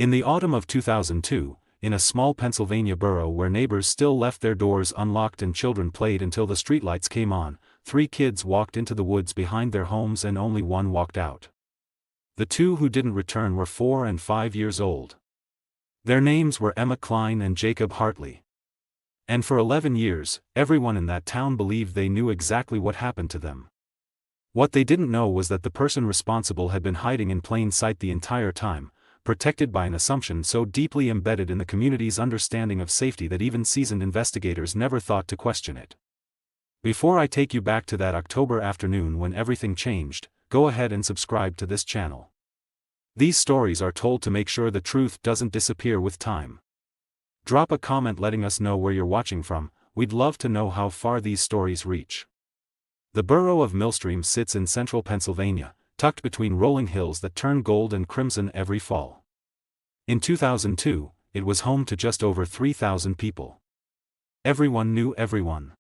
In the autumn of 2002, in a small Pennsylvania borough where neighbors still left their doors unlocked and children played until the streetlights came on, 3 kids walked into the woods behind their homes and only one walked out. The 2 who didn't return were 4 and 5 years old. Their names were Emma Kline and Jacob Hartley. And for 11 years, everyone in that town believed they knew exactly what happened to them. What they didn't know was that the person responsible had been hiding in plain sight the entire time, protected by an assumption so deeply embedded in the community's understanding of safety that even seasoned investigators never thought to question it. Before I take you back to that October afternoon when everything changed, go ahead and subscribe to this channel. These stories are told to make sure the truth doesn't disappear with time. Drop a comment letting us know where you're watching from. We'd love to know how far these stories reach. The borough of Millstream sits in central Pennsylvania, tucked between rolling hills that turn gold and crimson every fall. In 2002, it was home to just over 3,000 people. Everyone knew everyone.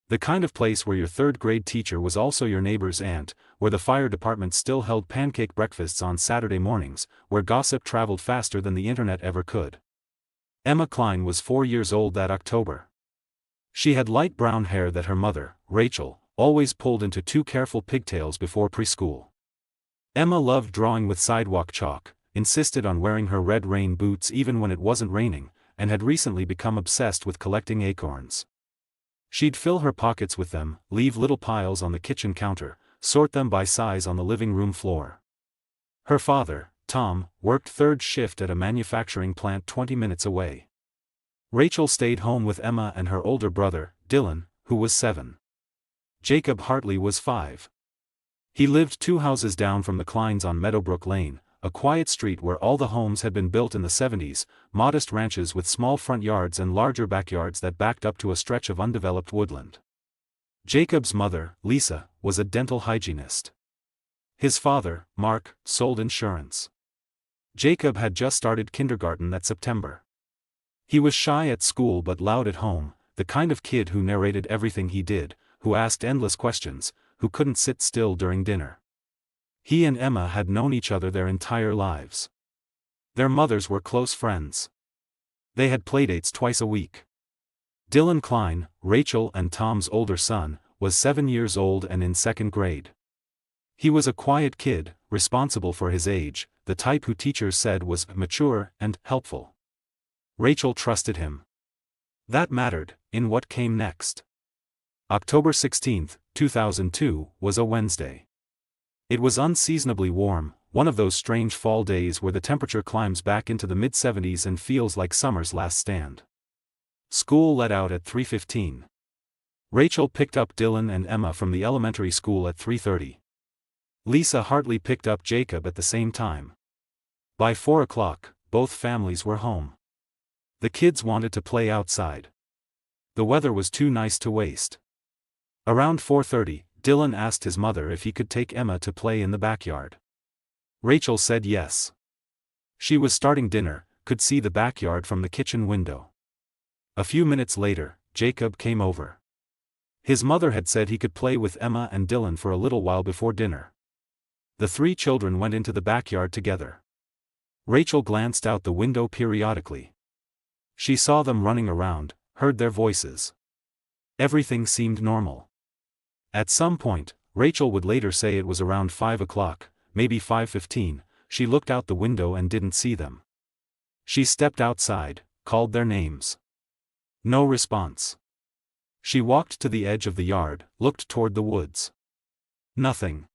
The kind of place where your third-grade teacher was also your neighbor's aunt, where the fire department still held pancake breakfasts on Saturday mornings, where gossip traveled faster than the internet ever could. Emma Kline was 4 years old that October. She had light brown hair that her mother, Rachel, always pulled into 2 careful pigtails before preschool. Emma loved drawing with sidewalk chalk, insisted on wearing her red rain boots even when it wasn't raining, and had recently become obsessed with collecting acorns. She'd fill her pockets with them, leave little piles on the kitchen counter, sort them by size on the living room floor. Her father, Tom, worked third shift at a manufacturing plant 20 minutes away. Rachel stayed home with Emma and her older brother, Dylan, who was 7. Jacob Hartley was 5. He lived 2 houses down from the Klines on Meadowbrook Lane, a quiet street where all the homes had been built in the 70s, modest ranches with small front yards and larger backyards that backed up to a stretch of undeveloped woodland. Jacob's mother, Lisa, was a dental hygienist. His father, Mark, sold insurance. Jacob had just started kindergarten that September. He was shy at school but loud at home, the kind of kid who narrated everything he did, who asked endless questions, who couldn't sit still during dinner. He and Emma had known each other their entire lives. Their mothers were close friends. They had playdates twice a week. Dylan Kline, Rachel and Tom's older son, was 7 years old and in 2nd grade. He was a quiet kid, responsible for his age, the type who teachers said was mature and helpful. Rachel trusted him. That mattered, in what came next. October 16, 2002, was a Wednesday. It was unseasonably warm, one of those strange fall days where the temperature climbs back into the mid-70s and feels like summer's last stand. School let out at 3:15. Rachel picked up Dylan and Emma from the elementary school at 3:30. Lisa Hartley picked up Jacob at the same time. By 4 o'clock, both families were home. The kids wanted to play outside. The weather was too nice to waste. Around 4:30, Dylan asked his mother if he could take Emma to play in the backyard. Rachel said yes. She was starting dinner, could see the backyard from the kitchen window. A few minutes later, Jacob came over. His mother had said he could play with Emma and Dylan for a little while before dinner. The 3 children went into the backyard together. Rachel glanced out the window periodically. She saw them running around, heard their voices. Everything seemed normal. At some point, Rachel would later say it was around 5 o'clock, maybe 5:15, she looked out the window and didn't see them. She stepped outside, called their names. No response. She walked to the edge of the yard, looked toward the woods. Nothing.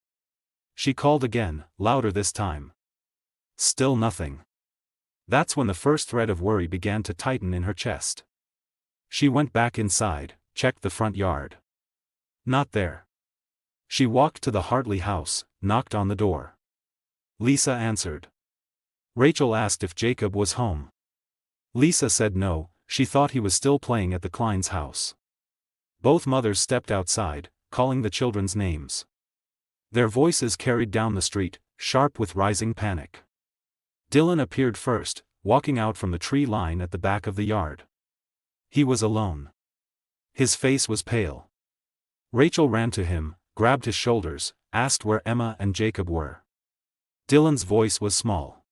She called again, louder this time. Still nothing. That's when the first thread of worry began to tighten in her chest. She went back inside, checked the front yard. Not there. She walked to the Hartley house, knocked on the door. Lisa answered. Rachel asked if Jacob was home. Lisa said no, she thought he was still playing at the Kline's house. Both mothers stepped outside, calling the children's names. Their voices carried down the street, sharp with rising panic. Dylan appeared first, walking out from the tree line at the back of the yard. He was alone. His face was pale. Rachel ran to him, grabbed his shoulders, asked where Emma and Jacob were. Dylan's voice was small.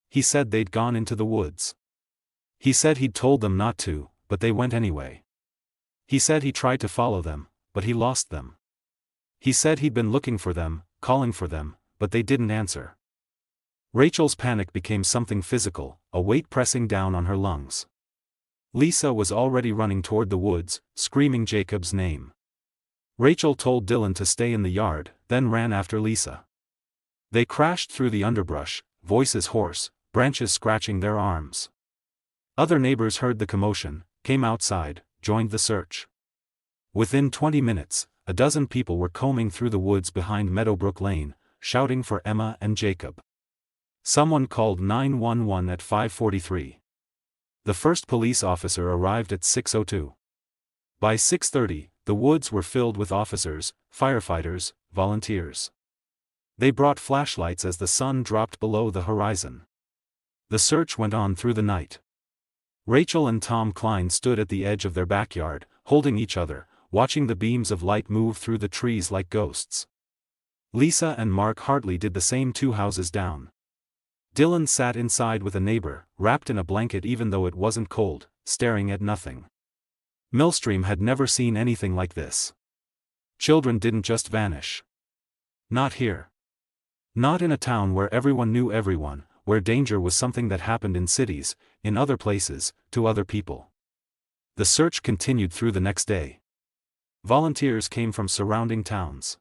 He said they'd gone into the woods. He said he'd told them not to, but they went anyway. He said he tried to follow them, but he lost them. He said he'd been looking for them, calling for them, but they didn't answer. Rachel's panic became something physical, a weight pressing down on her lungs. Lisa was already running toward the woods, screaming Jacob's name. Rachel told Dylan to stay in the yard, then ran after Lisa. They crashed through the underbrush, voices hoarse, branches scratching their arms. Other neighbors heard the commotion, came outside, joined the search. Within 20 minutes, a dozen people were combing through the woods behind Meadowbrook Lane, shouting for Emma and Jacob. Someone called 911 at 5:43. The first police officer arrived at 6:02. By 6:30, the woods were filled with officers, firefighters, volunteers. They brought flashlights as the sun dropped below the horizon. The search went on through the night. Rachel and Tom Kline stood at the edge of their backyard, holding each other, watching the beams of light move through the trees like ghosts. Lisa and Mark Hartley did the same 2 houses down. Dylan sat inside with a neighbor, wrapped in a blanket even though it wasn't cold, staring at nothing. Millstream had never seen anything like this. Children didn't just vanish. Not here. Not in a town where everyone knew everyone, where danger was something that happened in cities, in other places, to other people. The search continued through the next day. Volunteers came from surrounding towns.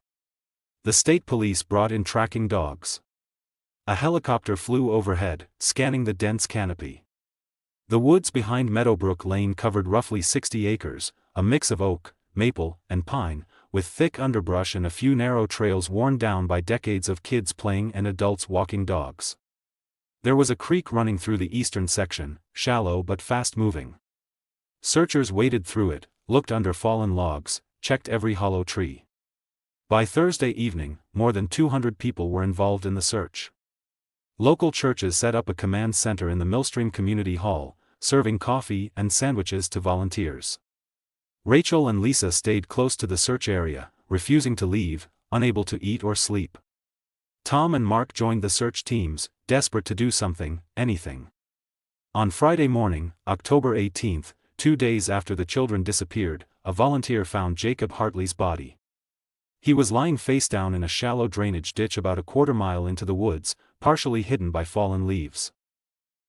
The state police brought in tracking dogs. A helicopter flew overhead, scanning the dense canopy. The woods behind Meadowbrook Lane covered roughly 60 acres, a mix of oak, maple, and pine, with thick underbrush and a few narrow trails worn down by decades of kids playing and adults walking dogs. There was a creek running through the eastern section, shallow but fast-moving. Searchers waded through it, looked under fallen logs, checked every hollow tree. By Thursday evening, more than 200 people were involved in the search. Local churches set up a command center in the Millstream Community Hall, serving coffee and sandwiches to volunteers. Rachel and Lisa stayed close to the search area, refusing to leave, unable to eat or sleep. Tom and Mark joined the search teams, desperate to do something, anything. On Friday morning, October 18th, 2 days after the children disappeared, a volunteer found Jacob Hartley's body. He was lying face down in a shallow drainage ditch about a quarter-mile into the woods, partially hidden by fallen leaves.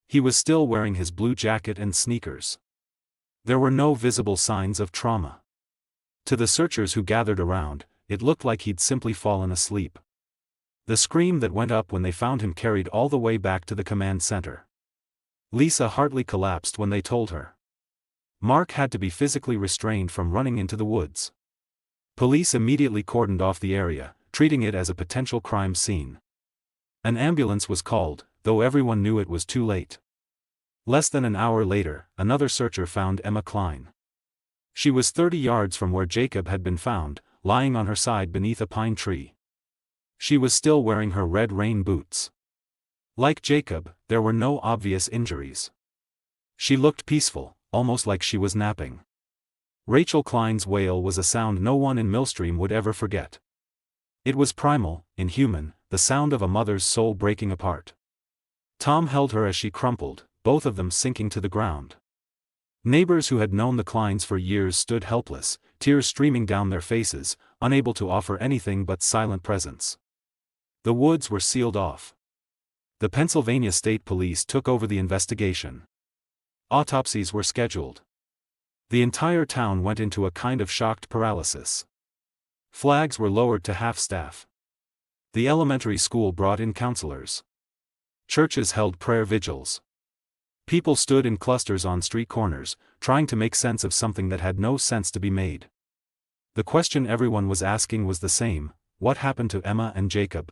He was still wearing his blue jacket and sneakers. There were no visible signs of trauma. To the searchers who gathered around, it looked like he'd simply fallen asleep. The scream that went up when they found him carried all the way back to the command center. Lisa Hartley collapsed when they told her. Mark had to be physically restrained from running into the woods. Police immediately cordoned off the area, treating it as a potential crime scene. An ambulance was called, though everyone knew it was too late. Less than an hour later, another searcher found Emma Kline. She was 30 yards from where Jacob had been found, lying on her side beneath a pine tree. She was still wearing her red rain boots. Like Jacob, there were no obvious injuries. She looked peaceful, almost like she was napping. Rachel Kline's wail was a sound no one in Millstream would ever forget. It was primal, inhuman, the sound of a mother's soul breaking apart. Tom held her as she crumpled, both of them sinking to the ground. Neighbors who had known the Klines for years stood helpless, tears streaming down their faces, unable to offer anything but silent presence. The woods were sealed off. The Pennsylvania State Police took over the investigation. Autopsies were scheduled. The entire town went into a kind of shocked paralysis. Flags were lowered to half-staff. The elementary school brought in counselors. Churches held prayer vigils. People stood in clusters on street corners, trying to make sense of something that had no sense to be made. The question everyone was asking was the same: what happened to Emma and Jacob?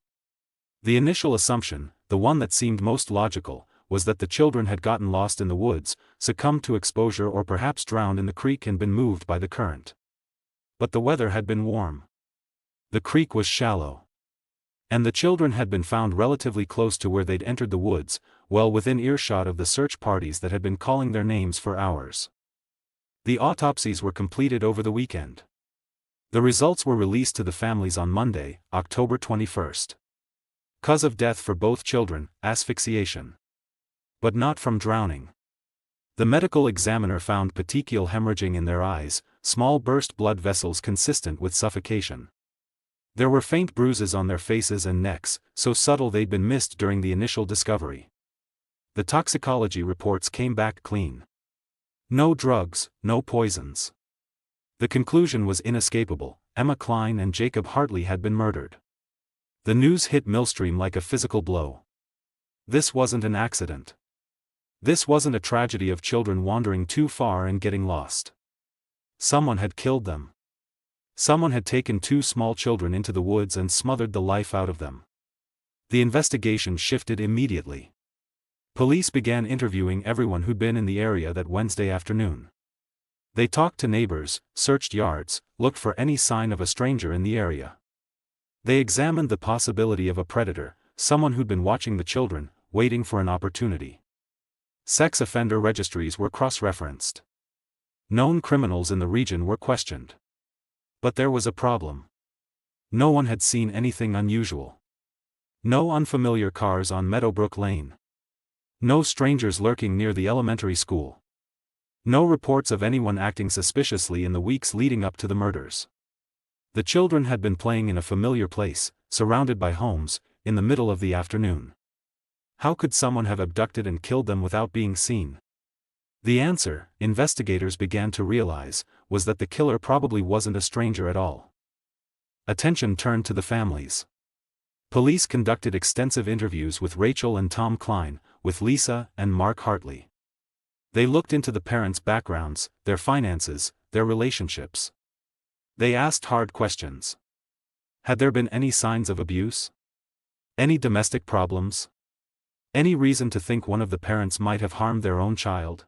The initial assumption, the one that seemed most logical, was that the children had gotten lost in the woods, succumbed to exposure or perhaps drowned in the creek and been moved by the current. But the weather had been warm. The creek was shallow. And the children had been found relatively close to where they'd entered the woods, well within earshot of the search parties that had been calling their names for hours. The autopsies were completed over the weekend. The results were released to the families on Monday, October 21st. Cause of death for both children: asphyxiation. But not from drowning. The medical examiner found petechial hemorrhaging in their eyes, small burst blood vessels consistent with suffocation. There were faint bruises on their faces and necks, so subtle they'd been missed during the initial discovery. The toxicology reports came back clean. No drugs, no poisons. The conclusion was inescapable: Emma Kline and Jacob Hartley had been murdered. The news hit Millstream like a physical blow. This wasn't an accident. This wasn't a tragedy of children wandering too far and getting lost. Someone had killed them. Someone had taken two small children into the woods and smothered the life out of them. The investigation shifted immediately. Police began interviewing everyone who'd been in the area that Wednesday afternoon. They talked to neighbors, searched yards, looked for any sign of a stranger in the area. They examined the possibility of a predator, someone who'd been watching the children, waiting for an opportunity. Sex offender registries were cross-referenced. Known criminals in the region were questioned. But there was a problem. No one had seen anything unusual. No unfamiliar cars on Meadowbrook Lane. No strangers lurking near the elementary school. No reports of anyone acting suspiciously in the weeks leading up to the murders. The children had been playing in a familiar place, surrounded by homes, in the middle of the afternoon. How could someone have abducted and killed them without being seen? The answer, investigators began to realize, was that the killer probably wasn't a stranger at all. Attention turned to the families. Police conducted extensive interviews with Rachel and Tom Kline, with Lisa and Mark Hartley. They looked into the parents' backgrounds, their finances, their relationships. They asked hard questions. Had there been any signs of abuse? Any domestic problems? Any reason to think one of the parents might have harmed their own child?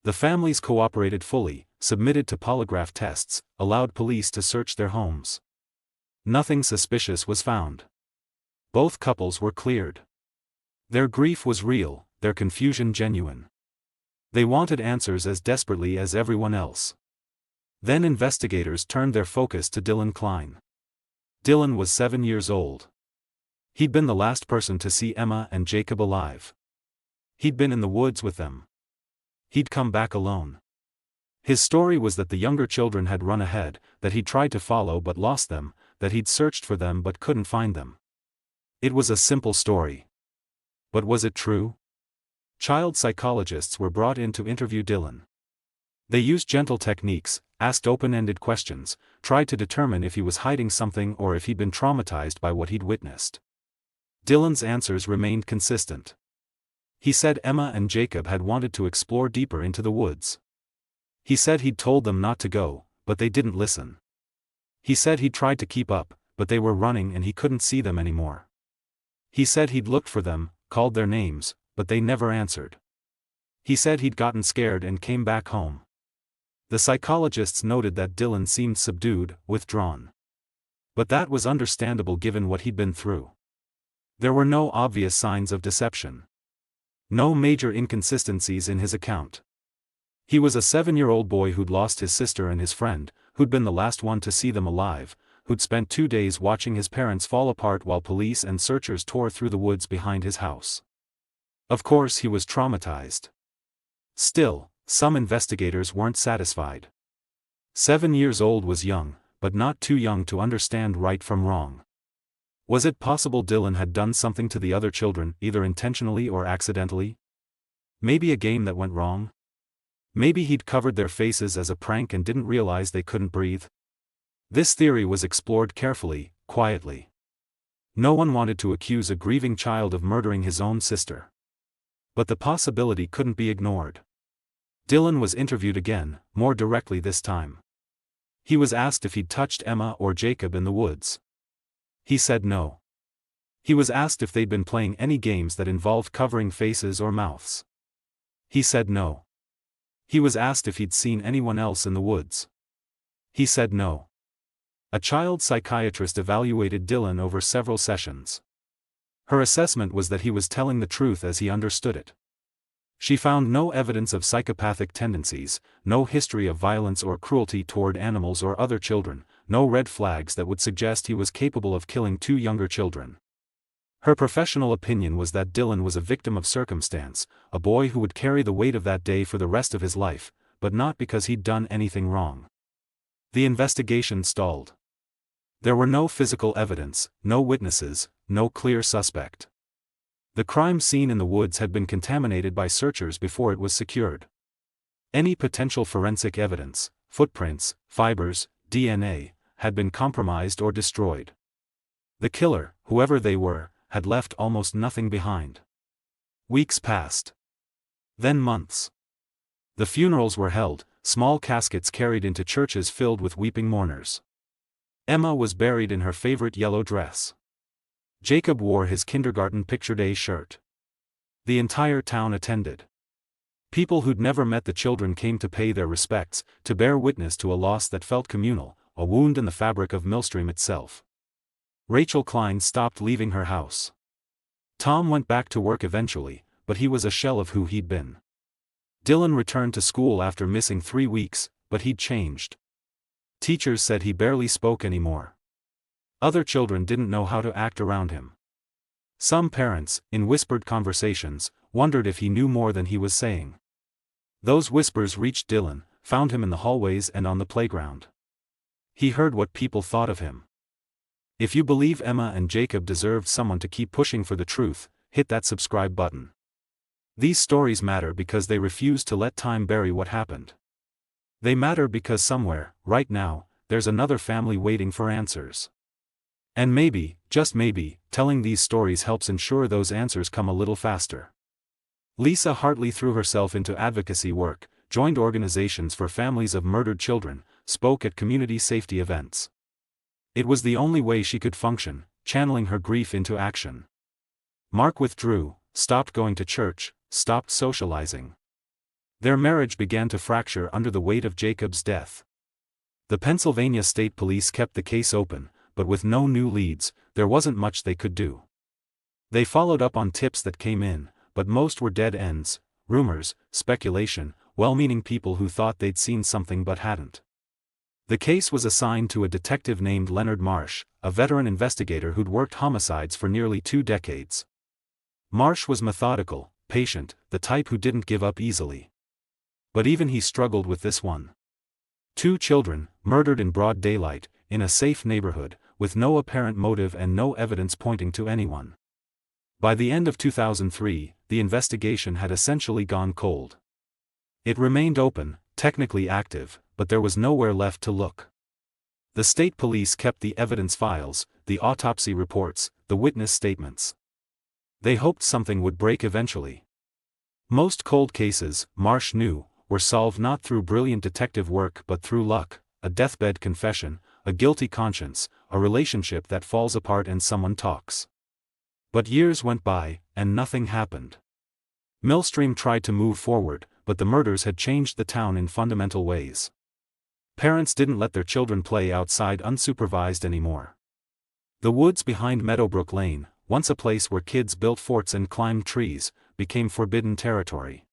The families cooperated fully, submitted to polygraph tests, allowed police to search their homes. Nothing suspicious was found. Both couples were cleared. Their grief was real, their confusion genuine. They wanted answers as desperately as everyone else. Then investigators turned their focus to Dylan Kline. Dylan was 7 years old. He'd been the last person to see Emma and Jacob alive. He'd been in the woods with them. He'd come back alone. His story was that the younger children had run ahead, that he'd tried to follow but lost them, that he'd searched for them but couldn't find them. It was a simple story. But was it true? Child psychologists were brought in to interview Dylan. They used gentle techniques, asked open-ended questions, tried to determine if he was hiding something or if he'd been traumatized by what he'd witnessed. Dylan's answers remained consistent. He said Emma and Jacob had wanted to explore deeper into the woods. He said he'd told them not to go, but they didn't listen. He said he'd tried to keep up, but they were running and he couldn't see them anymore. He said he'd looked for them, called their names, but they never answered. He said he'd gotten scared and came back home. The psychologists noted that Dylan seemed subdued, withdrawn. But that was understandable given what he'd been through. There were no obvious signs of deception. No major inconsistencies in his account. He was a 7-year-old boy who'd lost his sister and his friend, who'd been the last one to see them alive, who'd spent 2 days watching his parents fall apart while police and searchers tore through the woods behind his house. Of course he was traumatized. Still, some investigators weren't satisfied. 7 years old was young, but not too young to understand right from wrong. Was it possible Dylan had done something to the other children, either intentionally or accidentally? Maybe a game that went wrong? Maybe he'd covered their faces as a prank and didn't realize they couldn't breathe? This theory was explored carefully, quietly. No one wanted to accuse a grieving child of murdering his own sister. But the possibility couldn't be ignored. Dylan was interviewed again, more directly this time. He was asked if he'd touched Emma or Jacob in the woods. He said no. He was asked if they'd been playing any games that involved covering faces or mouths. He said no. He was asked if he'd seen anyone else in the woods. He said no. A child psychiatrist evaluated Dylan over several sessions. Her assessment was that he was telling the truth as he understood it. She found no evidence of psychopathic tendencies, no history of violence or cruelty toward animals or other children, no red flags that would suggest he was capable of killing 2 younger children. Her professional opinion was that Dylan was a victim of circumstance, a boy who would carry the weight of that day for the rest of his life, but not because he'd done anything wrong. The investigation stalled. There were no physical evidence, no witnesses, no clear suspect. The crime scene in the woods had been contaminated by searchers before it was secured. Any potential forensic evidence, footprints, fibers, DNA, had been compromised or destroyed. The killer, whoever they were, had left almost nothing behind. Weeks passed. Then months. The funerals were held, small caskets carried into churches filled with weeping mourners. Emma was buried in her favorite yellow dress. Jacob wore his kindergarten picture day shirt. The entire town attended. People who'd never met the children came to pay their respects, to bear witness to a loss that felt communal, a wound in the fabric of Millstream itself. Rachel Kline stopped leaving her house. Tom went back to work eventually, but he was a shell of who he'd been. Dylan returned to school after missing 3 weeks, but he'd changed. Teachers said he barely spoke anymore. Other children didn't know how to act around him. Some parents, in whispered conversations, wondered if he knew more than he was saying. Those whispers reached Dylan, found him in the hallways and on the playground. He heard what people thought of him. If you believe Emma and Jacob deserved someone to keep pushing for the truth, hit that subscribe button. These stories matter because they refuse to let time bury what happened. They matter because somewhere, right now, there's another family waiting for answers. And maybe, just maybe, telling these stories helps ensure those answers come a little faster. Lisa Hartley threw herself into advocacy work, joined organizations for families of murdered children, spoke at community safety events. It was the only way she could function, channeling her grief into action. Mark withdrew, stopped going to church, stopped socializing. Their marriage began to fracture under the weight of Jacob's death. The Pennsylvania State Police kept the case open, but with no new leads, there wasn't much they could do. They followed up on tips that came in, but most were dead ends, rumors, speculation, well-meaning people who thought they'd seen something but hadn't. The case was assigned to a detective named Leonard Marsh, a veteran investigator who'd worked homicides for nearly 2 decades. Marsh was methodical, patient, the type who didn't give up easily. But even he struggled with this one. 2 children, murdered in broad daylight, in a safe neighborhood, with no apparent motive and no evidence pointing to anyone. By the end of 2003, the investigation had essentially gone cold. It remained open, technically active, but there was nowhere left to look. The state police kept the evidence files, the autopsy reports, the witness statements. They hoped something would break eventually. Most cold cases, Marsh knew, were solved not through brilliant detective work but through luck, a deathbed confession, a guilty conscience, a relationship that falls apart and someone talks. But years went by, and nothing happened. Millstream tried to move forward, but the murders had changed the town in fundamental ways. Parents didn't let their children play outside unsupervised anymore. The woods behind Meadowbrook Lane, once a place where kids built forts and climbed trees, became forbidden territory.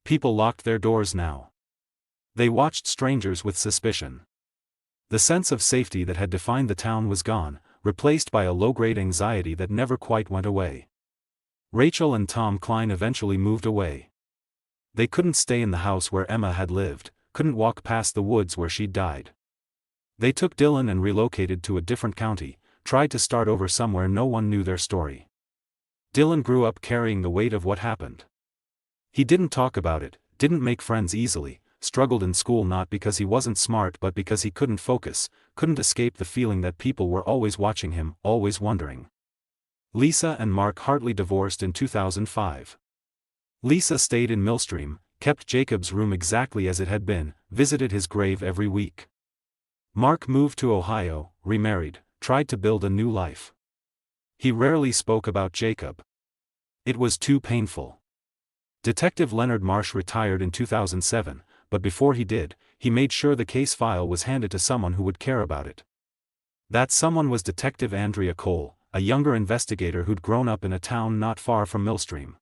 People locked their doors now. They watched strangers with suspicion. The sense of safety that had defined the town was gone, replaced by a low-grade anxiety that never quite went away. Rachel and Tom Kline eventually moved away. They couldn't stay in the house where Emma had lived, couldn't walk past the woods where she'd died. They took Dylan and relocated to a different county, tried to start over somewhere no one knew their story. Dylan grew up carrying the weight of what happened. He didn't talk about it, didn't make friends easily, struggled in school not because he wasn't smart but because he couldn't focus, couldn't escape the feeling that people were always watching him, always wondering. Lisa and Mark Hartley divorced in 2005. Lisa stayed in Millstream, kept Jacob's room exactly as it had been, visited his grave every week. Mark moved to Ohio, remarried, tried to build a new life. He rarely spoke about Jacob. It was too painful. Detective Leonard Marsh retired in 2007, but before he did, he made sure the case file was handed to someone who would care about it. That someone was Detective Andrea Cole, a younger investigator who'd grown up in a town not far from Millstream.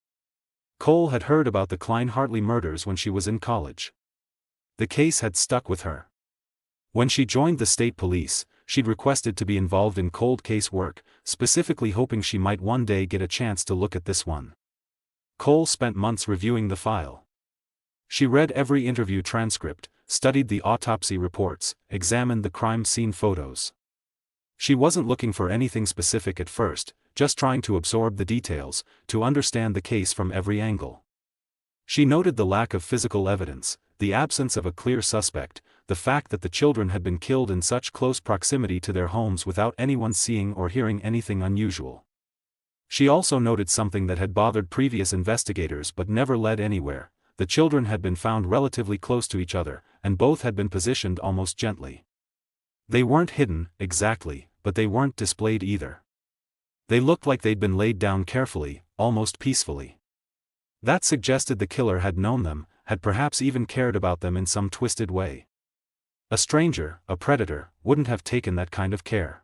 Cole had heard about the Kline-Hartley murders when she was in college. The case had stuck with her. When she joined the state police, she'd requested to be involved in cold case work, specifically hoping she might one day get a chance to look at this one. Cole spent months reviewing the file. She read every interview transcript, studied the autopsy reports, examined the crime scene photos. She wasn't looking for anything specific at first, just trying to absorb the details, to understand the case from every angle. She noted the lack of physical evidence, the absence of a clear suspect, the fact that the children had been killed in such close proximity to their homes without anyone seeing or hearing anything unusual. She also noted something that had bothered previous investigators but never led anywhere: the children had been found relatively close to each other, and both had been positioned almost gently. They weren't hidden, exactly, but they weren't displayed either. They looked like they'd been laid down carefully, almost peacefully. That suggested the killer had known them, had perhaps even cared about them in some twisted way. A stranger, a predator, wouldn't have taken that kind of care.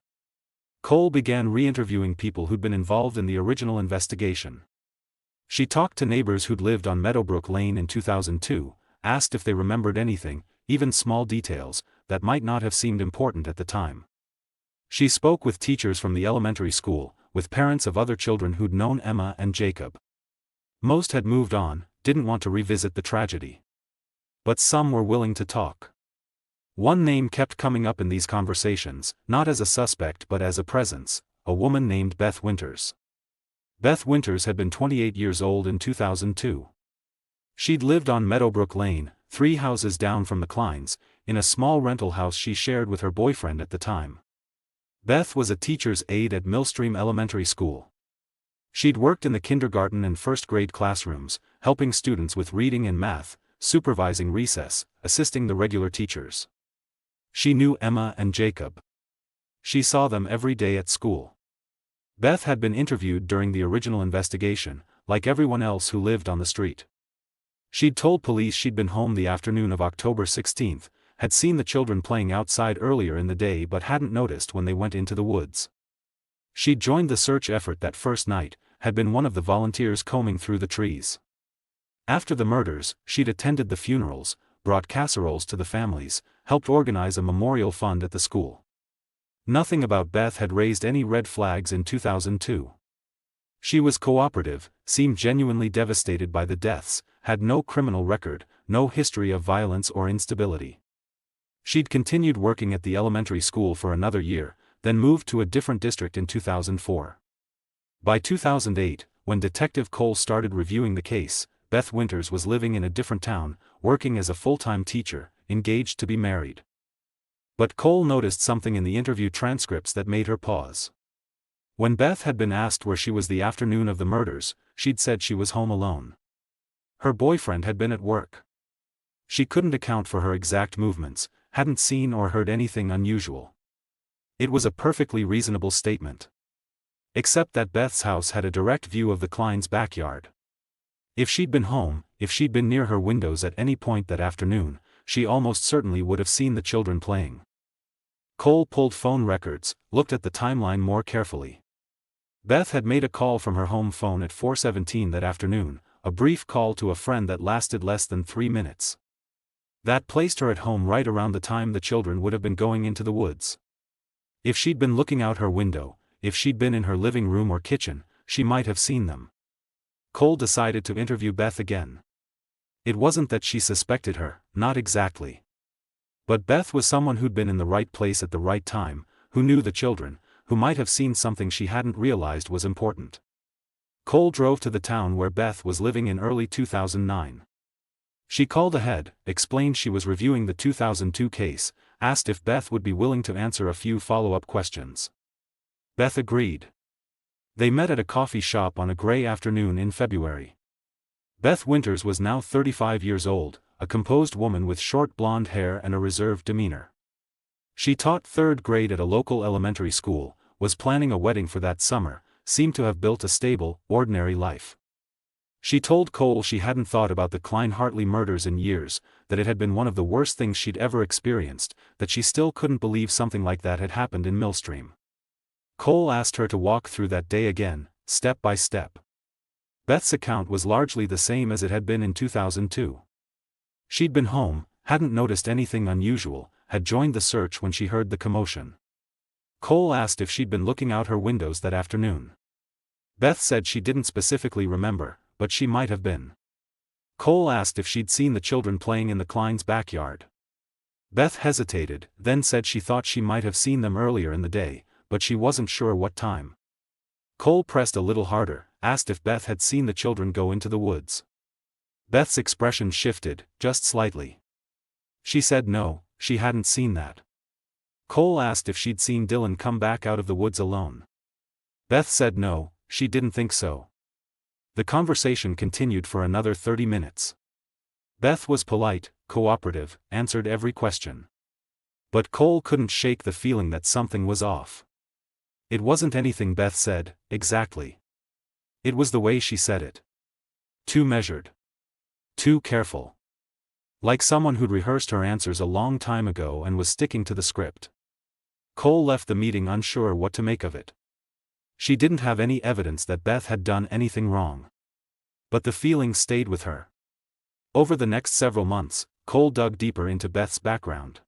Cole began re-interviewing people who'd been involved in the original investigation. She talked to neighbors who'd lived on Meadowbrook Lane in 2002, asked if they remembered anything, even small details, that might not have seemed important at the time. She spoke with teachers from the elementary school, with parents of other children who'd known Emma and Jacob. Most had moved on, didn't want to revisit the tragedy. But some were willing to talk. One name kept coming up in these conversations, not as a suspect but as a presence: a woman named Beth Winters. Beth Winters had been 28 years old in 2002. She'd lived on Meadowbrook Lane, 3 houses down from the Klines, in a small rental house she shared with her boyfriend at the time. Beth was a teacher's aide at Millstream Elementary School. She'd worked in the kindergarten and first-grade classrooms, helping students with reading and math, supervising recess, assisting the regular teachers. She knew Emma and Jacob. She saw them every day at school. Beth had been interviewed during the original investigation, like everyone else who lived on the street. She'd told police she'd been home the afternoon of October 16, had seen the children playing outside earlier in the day but hadn't noticed when they went into the woods. She'd joined the search effort that first night, had been one of the volunteers combing through the trees. After the murders, she'd attended the funerals, brought casseroles to the families, helped organize a memorial fund at the school. Nothing about Beth had raised any red flags in 2002. She was cooperative, seemed genuinely devastated by the deaths, had no criminal record, no history of violence or instability. She'd continued working at the elementary school for another year, then moved to a different district in 2004. By 2008, when Detective Cole started reviewing the case, Beth Winters was living in a different town, working as a full-time teacher, engaged to be married. But Cole noticed something in the interview transcripts that made her pause. When Beth had been asked where she was the afternoon of the murders, she'd said she was home alone. Her boyfriend had been at work. She couldn't account for her exact movements, hadn't seen or heard anything unusual. It was a perfectly reasonable statement. Except that Beth's house had a direct view of the Kline's backyard. If she'd been home, if she'd been near her windows at any point that afternoon, she almost certainly would have seen the children playing. Cole pulled phone records, looked at the timeline more carefully. Beth had made a call from her home phone at 4:17 that afternoon, a brief call to a friend that lasted less than 3 minutes. That placed her at home right around the time the children would have been going into the woods. If she'd been looking out her window, if she'd been in her living room or kitchen, she might have seen them. Cole decided to interview Beth again. It wasn't that she suspected her, not exactly. But Beth was someone who'd been in the right place at the right time, who knew the children, who might have seen something she hadn't realized was important. Cole drove to the town where Beth was living in early 2009. She called ahead, explained she was reviewing the 2002 case, asked if Beth would be willing to answer a few follow-up questions. Beth agreed. They met at a coffee shop on a gray afternoon in February. Beth Winters was now 35 years old, a composed woman with short blonde hair and a reserved demeanor. She taught 3rd grade at a local elementary school, was planning a wedding for that summer, seemed to have built a stable, ordinary life. She told Cole she hadn't thought about the Kline Hartley murders in years, that it had been one of the worst things she'd ever experienced, that she still couldn't believe something like that had happened in Millstream. Cole asked her to walk through that day again, step by step. Beth's account was largely the same as it had been in 2002. She'd been home, hadn't noticed anything unusual, had joined the search when she heard the commotion. Cole asked if she'd been looking out her windows that afternoon. Beth said she didn't specifically remember, but she might have been. Cole asked if she'd seen the children playing in the Kline's backyard. Beth hesitated, then said she thought she might have seen them earlier in the day, but she wasn't sure what time. Cole pressed a little harder, asked if Beth had seen the children go into the woods. Beth's expression shifted, just slightly. She said no, she hadn't seen that. Cole asked if she'd seen Dylan come back out of the woods alone. Beth said no, she didn't think so. The conversation continued for another 30 minutes. Beth was polite, cooperative, answered every question. But Cole couldn't shake the feeling that something was off. It wasn't anything Beth said, exactly. It was the way she said it. Too measured. Too careful. Like someone who'd rehearsed her answers a long time ago and was sticking to the script. Cole left the meeting unsure what to make of it. She didn't have any evidence that Beth had done anything wrong. But the feeling stayed with her. Over the next several months, Cole dug deeper into Beth's background.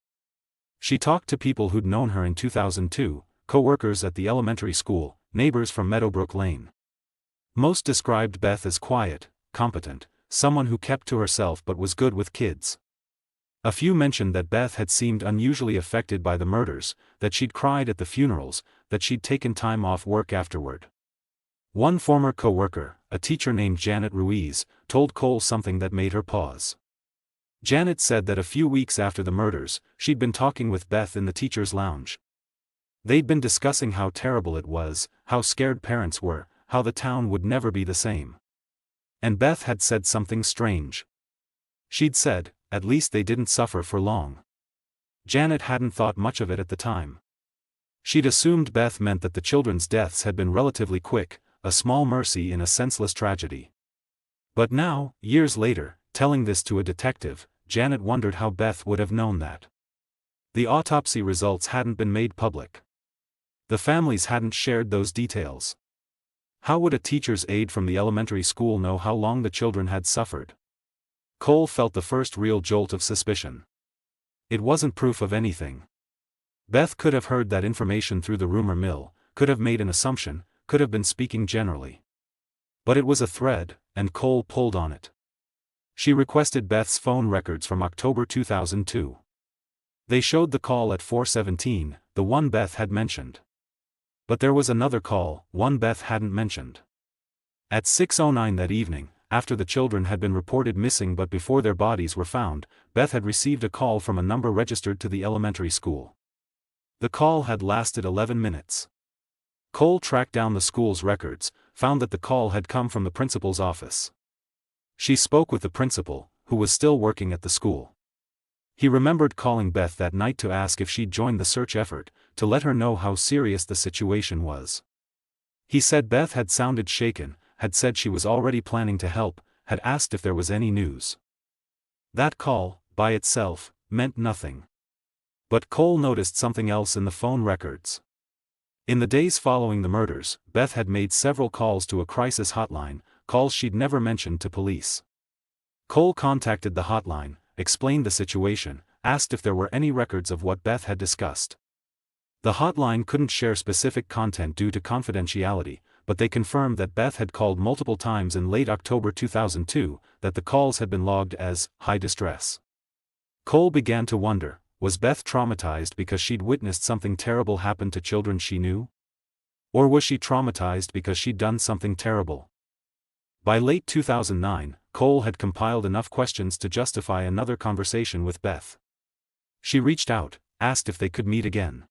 She talked to people who'd known her in 2002, co-workers at the elementary school, neighbors from Meadowbrook Lane. Most described Beth as quiet, competent, someone who kept to herself but was good with kids. A few mentioned that Beth had seemed unusually affected by the murders, that she'd cried at the funerals, that she'd taken time off work afterward. One former co-worker, a teacher named Janet Ruiz, told Cole something that made her pause. Janet said that a few weeks after the murders, she'd been talking with Beth in the teacher's lounge. They'd been discussing how terrible it was, how scared parents were, how the town would never be the same. And Beth had said something strange. She'd said, "At least they didn't suffer for long." Janet hadn't thought much of it at the time. She'd assumed Beth meant that the children's deaths had been relatively quick, a small mercy in a senseless tragedy. But now, years later, telling this to a detective, Janet wondered how Beth would have known that. The autopsy results hadn't been made public. The families hadn't shared those details. How would a teacher's aide from the elementary school know how long the children had suffered? Cole felt the first real jolt of suspicion. It wasn't proof of anything. Beth could have heard that information through the rumor mill, could have made an assumption, could have been speaking generally. But it was a thread, and Cole pulled on it. She requested Beth's phone records from October 2002. They showed the call at 4:17, the one Beth had mentioned. But there was another call, one Beth hadn't mentioned. At 6:09 that evening, after the children had been reported missing but before their bodies were found, Beth had received a call from a number registered to the elementary school. The call had lasted 11 minutes. Cole tracked down the school's records, found that the call had come from the principal's office. She spoke with the principal, who was still working at the school. He remembered calling Beth that night to ask if she'd joined the search effort, to let her know how serious the situation was. He said Beth had sounded shaken, had said she was already planning to help, had asked if there was any news. That call, by itself, meant nothing. But Cole noticed something else in the phone records. In the days following the murders, Beth had made several calls to a crisis hotline, calls she'd never mentioned to police. Cole contacted the hotline, explained the situation, asked if there were any records of what Beth had discussed. The hotline couldn't share specific content due to confidentiality, but they confirmed that Beth had called multiple times in late October 2002, that the calls had been logged as high distress. Cole began to wonder, was Beth traumatized because she'd witnessed something terrible happen to children she knew? Or was she traumatized because she'd done something terrible? By late 2009, Cole had compiled enough questions to justify another conversation with Beth. She reached out, asked if they could meet again.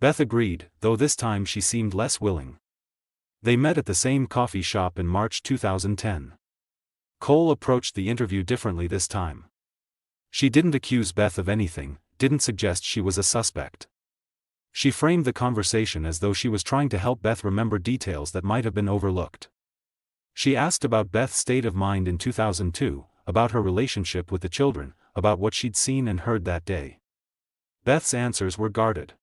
Beth agreed, though this time she seemed less willing. They met at the same coffee shop in March 2010. Cole approached the interview differently this time. She didn't accuse Beth of anything, didn't suggest she was a suspect. She framed the conversation as though she was trying to help Beth remember details that might have been overlooked. She asked about Beth's state of mind in 2002, about her relationship with the children, about what she'd seen and heard that day. Beth's answers were guarded.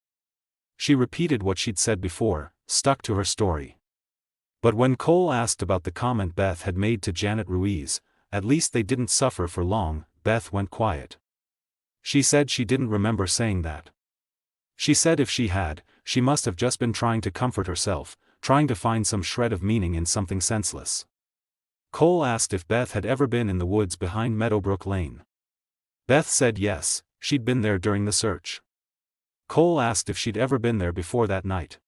She repeated what she'd said before, stuck to her story. But when Cole asked about the comment Beth had made to Janet Ruiz, "At least they didn't suffer for long," Beth went quiet. She said she didn't remember saying that. She said if she had, she must have just been trying to comfort herself, trying to find some shred of meaning in something senseless. Cole asked if Beth had ever been in the woods behind Meadowbrook Lane. Beth said yes, she'd been there during the search. Cole asked if she'd ever been there before that night.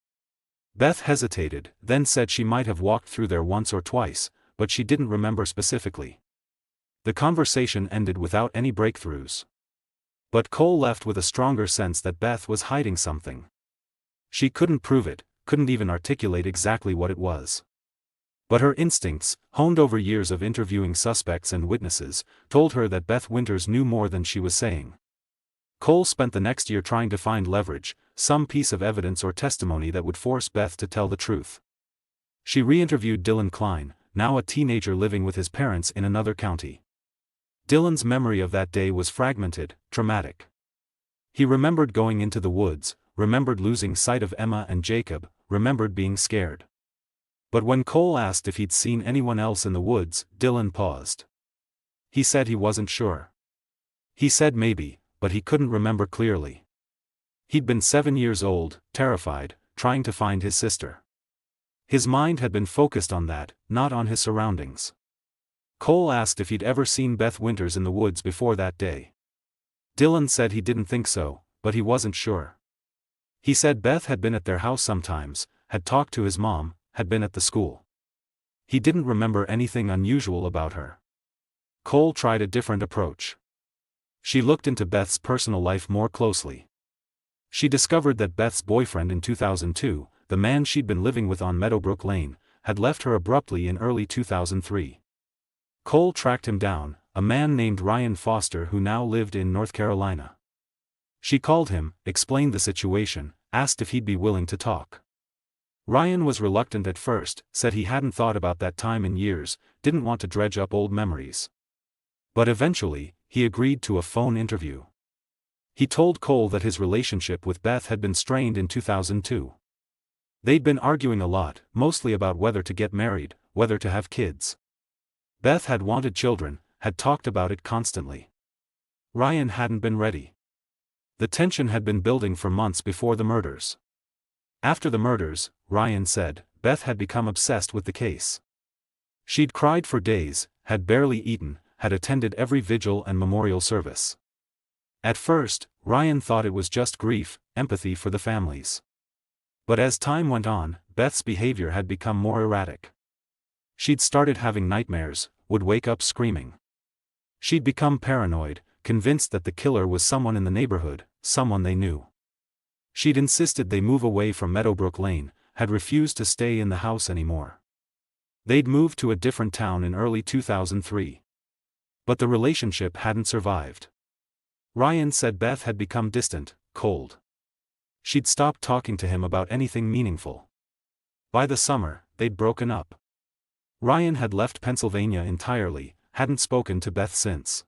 Beth hesitated, then said she might have walked through there once or twice, but she didn't remember specifically. The conversation ended without any breakthroughs. But Cole left with a stronger sense that Beth was hiding something. She couldn't prove it, couldn't even articulate exactly what it was. But her instincts, honed over years of interviewing suspects and witnesses, told her that Beth Winters knew more than she was saying. Cole spent the next year trying to find leverage, some piece of evidence or testimony that would force Beth to tell the truth. She re-interviewed Dylan Kline, now a teenager living with his parents in another county. Dylan's memory of that day was fragmented, traumatic. He remembered going into the woods, remembered losing sight of Emma and Jacob, remembered being scared. But when Cole asked if he'd seen anyone else in the woods, Dylan paused. He said he wasn't sure. He said maybe, but he couldn't remember clearly. He'd been 7 years old, terrified, trying to find his sister. His mind had been focused on that, not on his surroundings. Cole asked if he'd ever seen Beth Winters in the woods before that day. Dylan said he didn't think so, but he wasn't sure. He said Beth had been at their house sometimes, had talked to his mom, had been at the school. He didn't remember anything unusual about her. Cole tried a different approach. She looked into Beth's personal life more closely. She discovered that Beth's boyfriend in 2002, the man she'd been living with on Meadowbrook Lane, had left her abruptly in early 2003. Cole tracked him down, a man named Ryan Foster who now lived in North Carolina. She called him, explained the situation, asked if he'd be willing to talk. Ryan was reluctant at first, said he hadn't thought about that time in years, didn't want to dredge up old memories. But eventually, he agreed to a phone interview. He told Cole that his relationship with Beth had been strained in 2002. They'd been arguing a lot, mostly about whether to get married, whether to have kids. Beth had wanted children, had talked about it constantly. Ryan hadn't been ready. The tension had been building for months before the murders. After the murders, Ryan said, Beth had become obsessed with the case. She'd cried for days, had barely eaten, had attended every vigil and memorial service. At first, Ryan thought it was just grief, empathy for the families. But as time went on, Beth's behavior had become more erratic. She'd started having nightmares, would wake up screaming. She'd become paranoid, convinced that the killer was someone in the neighborhood, someone they knew. She'd insisted they move away from Meadowbrook Lane, had refused to stay in the house anymore. They'd moved to a different town in early 2003. But the relationship hadn't survived. Ryan said Beth had become distant, cold. She'd stopped talking to him about anything meaningful. By the summer, they'd broken up. Ryan had left Pennsylvania entirely, hadn't spoken to Beth since.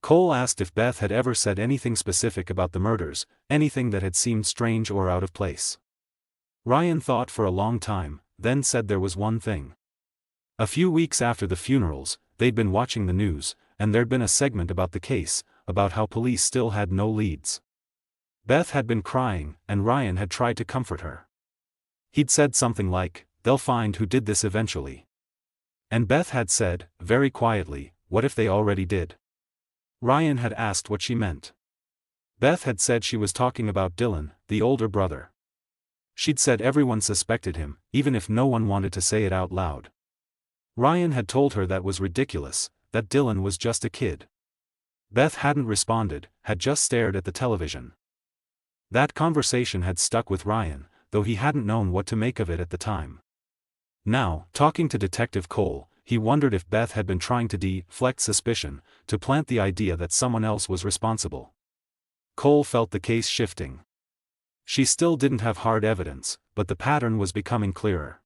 Cole asked if Beth had ever said anything specific about the murders, anything that had seemed strange or out of place. Ryan thought for a long time, then said there was one thing. A few weeks after the funerals, they'd been watching the news, and there'd been a segment about the case, about how police still had no leads. Beth had been crying, and Ryan had tried to comfort her. He'd said something like, "They'll find who did this eventually." And Beth had said, very quietly, "What if they already did?" Ryan had asked what she meant. Beth had said she was talking about Dylan, the older brother. She'd said everyone suspected him, even if no one wanted to say it out loud. Ryan had told her that was ridiculous, that Dylan was just a kid. Beth hadn't responded, had just stared at the television. That conversation had stuck with Ryan, though he hadn't known what to make of it at the time. Now, talking to Detective Cole, he wondered if Beth had been trying to deflect suspicion, to plant the idea that someone else was responsible. Cole felt the case shifting. She still didn't have hard evidence, but the pattern was becoming clearer.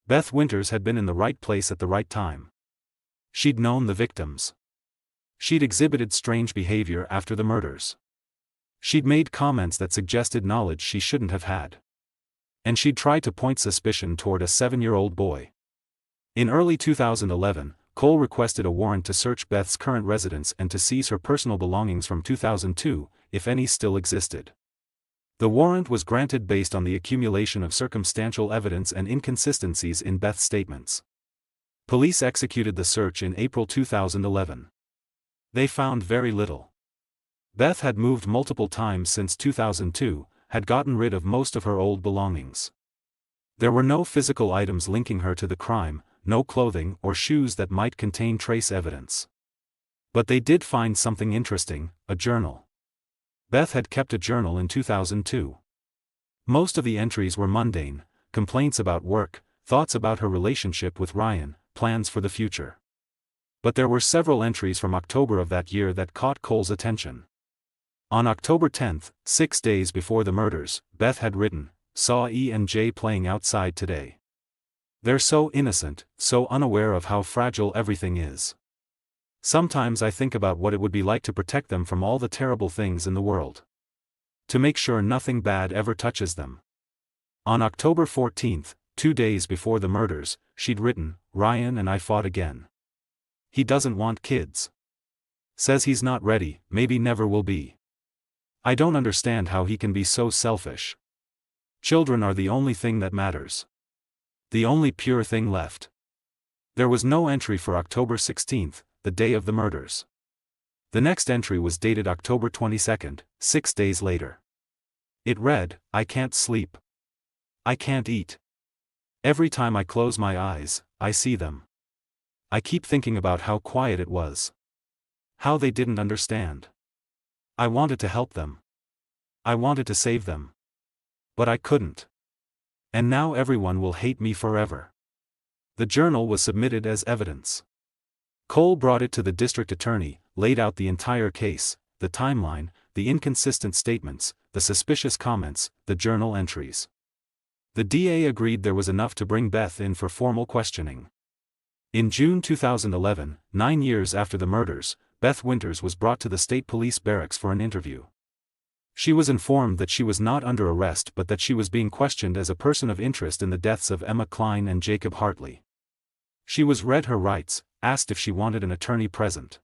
Beth Winters had been in the right place at the right time. She'd known the victims. She'd exhibited strange behavior after the murders. She'd made comments that suggested knowledge she shouldn't have had. And she'd tried to point suspicion toward a 7-year-old boy. In early 2011, Cole requested a warrant to search Beth's current residence and to seize her personal belongings from 2002, if any still existed. The warrant was granted based on the accumulation of circumstantial evidence and inconsistencies in Beth's statements. Police executed the search in April 2011. They found very little. Beth had moved multiple times since 2002, had gotten rid of most of her old belongings. There were no physical items linking her to the crime, no clothing or shoes that might contain trace evidence. But they did find something interesting, a journal. Beth had kept a journal in 2002. Most of the entries were mundane, complaints about work, thoughts about her relationship with Ryan, plans for the future. But there were several entries from October of that year that caught Cole's attention. On October 10, 6 days before the murders, Beth had written, "Saw E and J playing outside today. They're so innocent, so unaware of how fragile everything is. Sometimes I think about what it would be like to protect them from all the terrible things in the world. To make sure nothing bad ever touches them." On October 14, 2 days before the murders, she'd written, "Ryan and I fought again. He doesn't want kids. Says he's not ready, maybe never will be. I don't understand how he can be so selfish. Children are the only thing that matters. The only pure thing left." There was no entry for October 16, the day of the murders. The next entry was dated October 22, 6 days later. It read, "I can't sleep. I can't eat. Every time I close my eyes, I see them. I keep thinking about how quiet it was. How they didn't understand. I wanted to help them. I wanted to save them. But I couldn't. And now everyone will hate me forever." The journal was submitted as evidence. Cole brought it to the district attorney, laid out the entire case, the timeline, the inconsistent statements, the suspicious comments, the journal entries. The DA agreed there was enough to bring Beth in for formal questioning. In June 2011, 9 years after the murders, Beth Winters was brought to the state police barracks for an interview. She was informed that she was not under arrest but that she was being questioned as a person of interest in the deaths of Emma Kline and Jacob Hartley. She was read her rights, asked if she wanted an attorney present.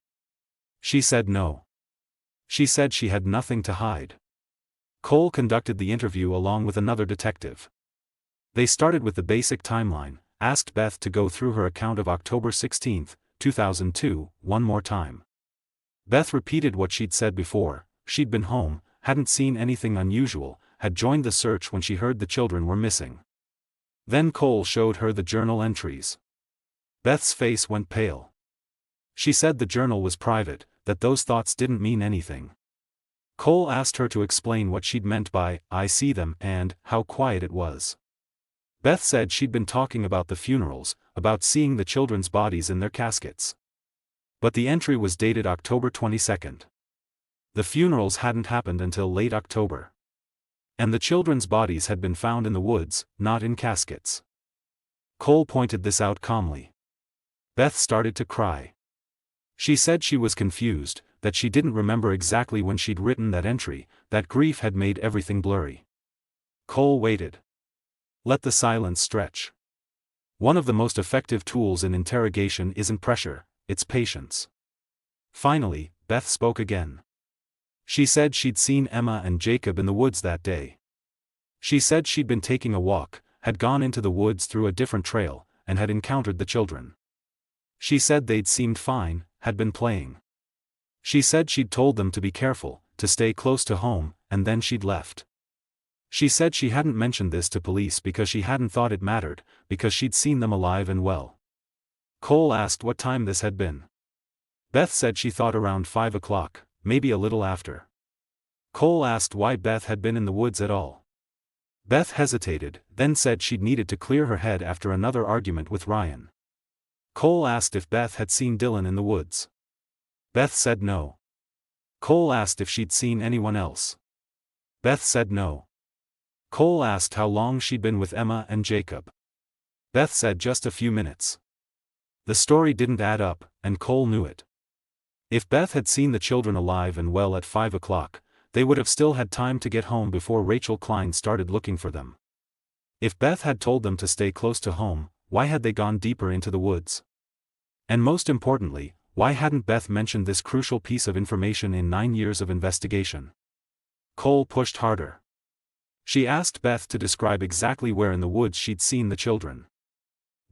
She said no. She said she had nothing to hide. Cole conducted the interview along with another detective. They started with the basic timeline, asked Beth to go through her account of October 16, 2002, one more time. Beth repeated what she'd said before: she'd been home, hadn't seen anything unusual, had joined the search when she heard the children were missing. Then Cole showed her the journal entries. Beth's face went pale. She said the journal was private, that those thoughts didn't mean anything. Cole asked her to explain what she'd meant by, "I see them," and how quiet it was. Beth said she'd been talking about the funerals, about seeing the children's bodies in their caskets. But the entry was dated October 22. The funerals hadn't happened until late October. And the children's bodies had been found in the woods, not in caskets. Cole pointed this out calmly. Beth started to cry. She said she was confused, that she didn't remember exactly when she'd written that entry, that grief had made everything blurry. Cole waited. Let the silence stretch. One of the most effective tools in interrogation isn't pressure, it's patience. Finally, Beth spoke again. She said she'd seen Emma and Jacob in the woods that day. She said she'd been taking a walk, had gone into the woods through a different trail, and had encountered the children. She said they'd seemed fine, had been playing. She said she'd told them to be careful, to stay close to home, and then she'd left. She said she hadn't mentioned this to police because she hadn't thought it mattered, because she'd seen them alive and well. Cole asked what time this had been. Beth said she thought around 5 o'clock, maybe a little after. Cole asked why Beth had been in the woods at all. Beth hesitated, then said she'd needed to clear her head after another argument with Ryan. Cole asked if Beth had seen Dylan in the woods. Beth said no. Cole asked if she'd seen anyone else. Beth said no. Cole asked how long she'd been with Emma and Jacob. Beth said just a few minutes. The story didn't add up, and Cole knew it. If Beth had seen the children alive and well at 5 o'clock, they would have still had time to get home before Rachel Kline started looking for them. If Beth had told them to stay close to home, why had they gone deeper into the woods? And most importantly, why hadn't Beth mentioned this crucial piece of information in 9 years of investigation? Cole pushed harder. She asked Beth to describe exactly where in the woods she'd seen the children.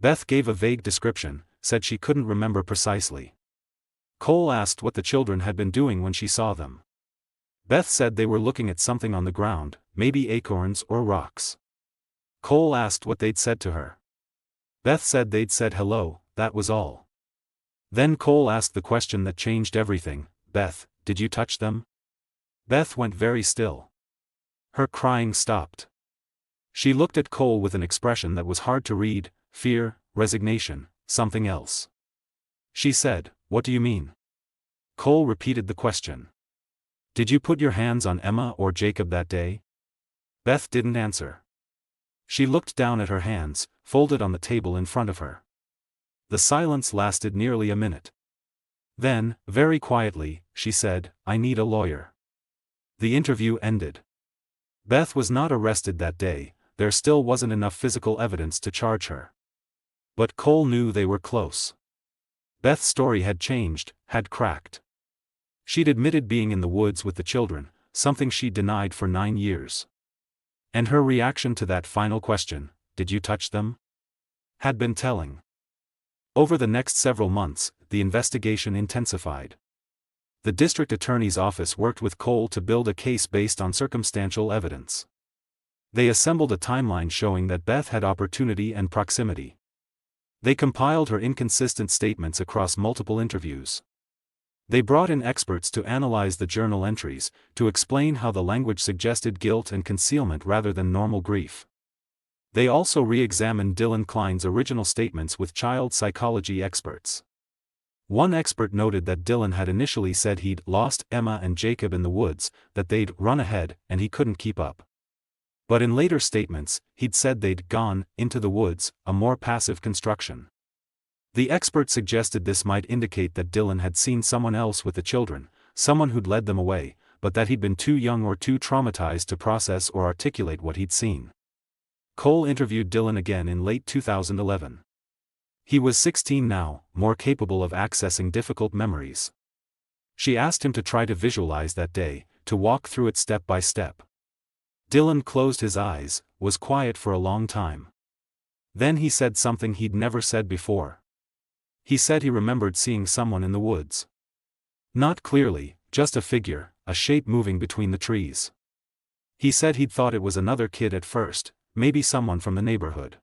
Beth gave a vague description, said she couldn't remember precisely. Cole asked what the children had been doing when she saw them. Beth said they were looking at something on the ground, maybe acorns or rocks. Cole asked what they'd said to her. Beth said they'd said hello, that was all. Then Cole asked the question that changed everything, Beth, did you touch them? Beth went very still. Her crying stopped. She looked at Cole with an expression that was hard to read, fear, resignation, something else. She said, "What do you mean?" Cole repeated the question. "Did you put your hands on Emma or Jacob that day?" Beth didn't answer. She looked down at her hands, folded on the table in front of her. The silence lasted nearly a minute. Then, very quietly, she said, "I need a lawyer." The interview ended. Beth was not arrested that day, there still wasn't enough physical evidence to charge her. But Cole knew they were close. Beth's story had changed, had cracked. She'd admitted being in the woods with the children, something she'd denied for 9 years. And her reaction to that final question, "Did you touch them?" had been telling. Over the next several months, the investigation intensified. The district attorney's office worked with Cole to build a case based on circumstantial evidence. They assembled a timeline showing that Beth had opportunity and proximity. They compiled her inconsistent statements across multiple interviews. They brought in experts to analyze the journal entries, to explain how the language suggested guilt and concealment rather than normal grief. They also re-examined Dylan Kline's original statements with child psychology experts. One expert noted that Dylan had initially said he'd lost Emma and Jacob in the woods, that they'd run ahead and he couldn't keep up. But in later statements, he'd said they'd gone into the woods, a more passive construction. The expert suggested this might indicate that Dylan had seen someone else with the children, someone who'd led them away, but that he'd been too young or too traumatized to process or articulate what he'd seen. Cole interviewed Dylan again in late 2011. He was 16 now, more capable of accessing difficult memories. She asked him to try to visualize that day, to walk through it step by step. Dylan closed his eyes, was quiet for a long time. Then he said something he'd never said before. He said he remembered seeing someone in the woods. Not clearly, just a figure, a shape moving between the trees. He said he'd thought it was another kid at first, maybe someone from the neighborhood.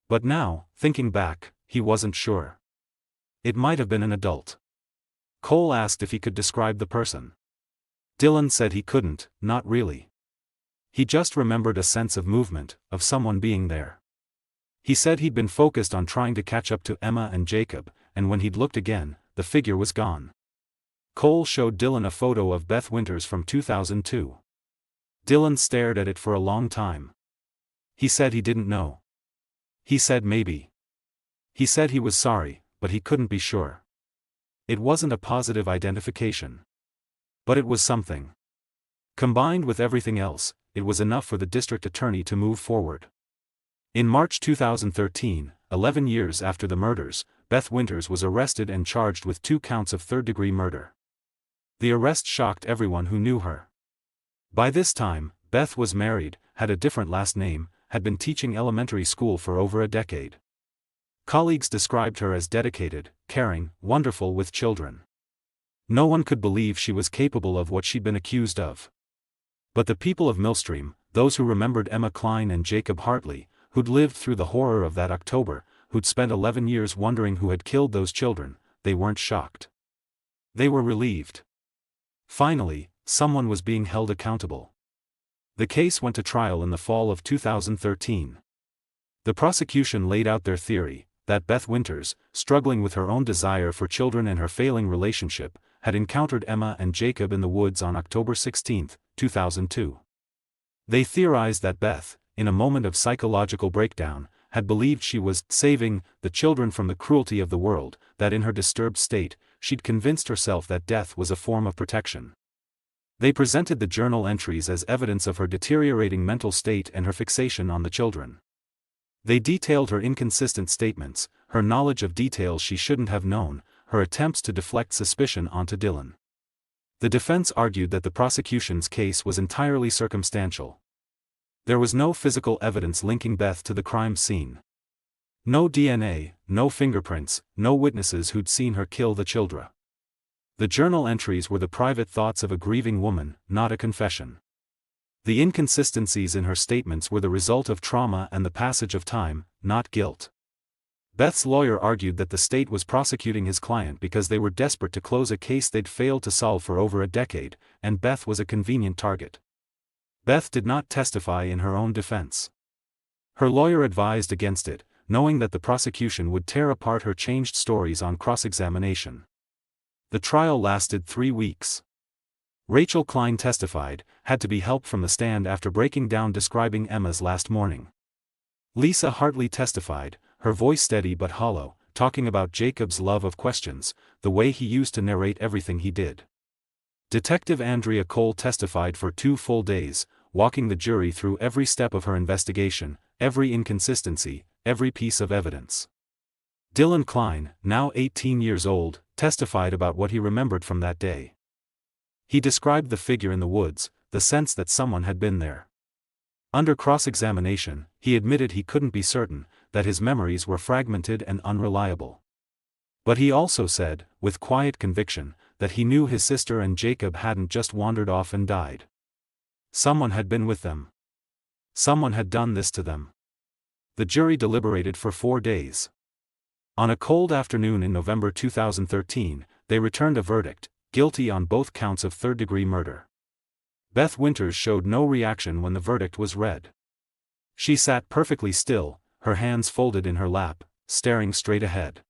But now, thinking back, he wasn't sure. It might have been an adult. Cole asked if he could describe the person. Dylan said he couldn't, not really. He just remembered a sense of movement, of someone being there. He said he'd been focused on trying to catch up to Emma and Jacob, and when he'd looked again, the figure was gone. Cole showed Dylan a photo of Beth Winters from 2002. Dylan stared at it for a long time. He said he didn't know. He said maybe. He said he was sorry, but he couldn't be sure. It wasn't a positive identification. But it was something. Combined with everything else, it was enough for the district attorney to move forward. In March 2013, 11 years after the murders, Beth Winters was arrested and charged with 2 counts of third-degree murder. The arrest shocked everyone who knew her. By this time, Beth was married, had a different last name, had been teaching elementary school for over a decade. Colleagues described her as dedicated, caring, wonderful with children. No one could believe she was capable of what she'd been accused of. But the people of Millstream, those who remembered Emma Kline and Jacob Hartley, who'd lived through the horror of that October, who'd spent 11 years wondering who had killed those children, they weren't shocked. They were relieved. Finally, someone was being held accountable. The case went to trial in the fall of 2013. The prosecution laid out their theory, that Beth Winters, struggling with her own desire for children and her failing relationship, had encountered Emma and Jacob in the woods on October 16, 2002. They theorized that Beth, in a moment of psychological breakdown, had believed she was saving the children from the cruelty of the world, that in her disturbed state, she'd convinced herself that death was a form of protection. They presented the journal entries as evidence of her deteriorating mental state and her fixation on the children. They detailed her inconsistent statements, her knowledge of details she shouldn't have known, her attempts to deflect suspicion onto Dylan. The defense argued that the prosecution's case was entirely circumstantial. There was no physical evidence linking Beth to the crime scene. No DNA, no fingerprints, no witnesses who'd seen her kill the children. The journal entries were the private thoughts of a grieving woman, not a confession. The inconsistencies in her statements were the result of trauma and the passage of time, not guilt. Beth's lawyer argued that the state was prosecuting his client because they were desperate to close a case they'd failed to solve for over a decade, and Beth was a convenient target. Beth did not testify in her own defense. Her lawyer advised against it, knowing that the prosecution would tear apart her changed stories on cross-examination. The trial lasted 3 weeks. Rachel Kline testified, had to be helped from the stand after breaking down describing Emma's last morning. Lisa Hartley testified, her voice steady but hollow, talking about Jacob's love of questions, the way he used to narrate everything he did. Detective Andrea Cole testified for 2 full days, walking the jury through every step of her investigation, every inconsistency, every piece of evidence. Dylan Kline, now 18 years old, testified about what he remembered from that day. He described the figure in the woods, the sense that someone had been there. Under cross-examination, he admitted he couldn't be certain, that his memories were fragmented and unreliable. But he also said, with quiet conviction, that he knew his sister and Jacob hadn't just wandered off and died. Someone had been with them. Someone had done this to them. The jury deliberated for 4 days. On a cold afternoon in November 2013, they returned a verdict, guilty on both counts of third-degree murder. Beth Winters showed no reaction when the verdict was read. She sat perfectly still, her hands folded in her lap, staring straight ahead.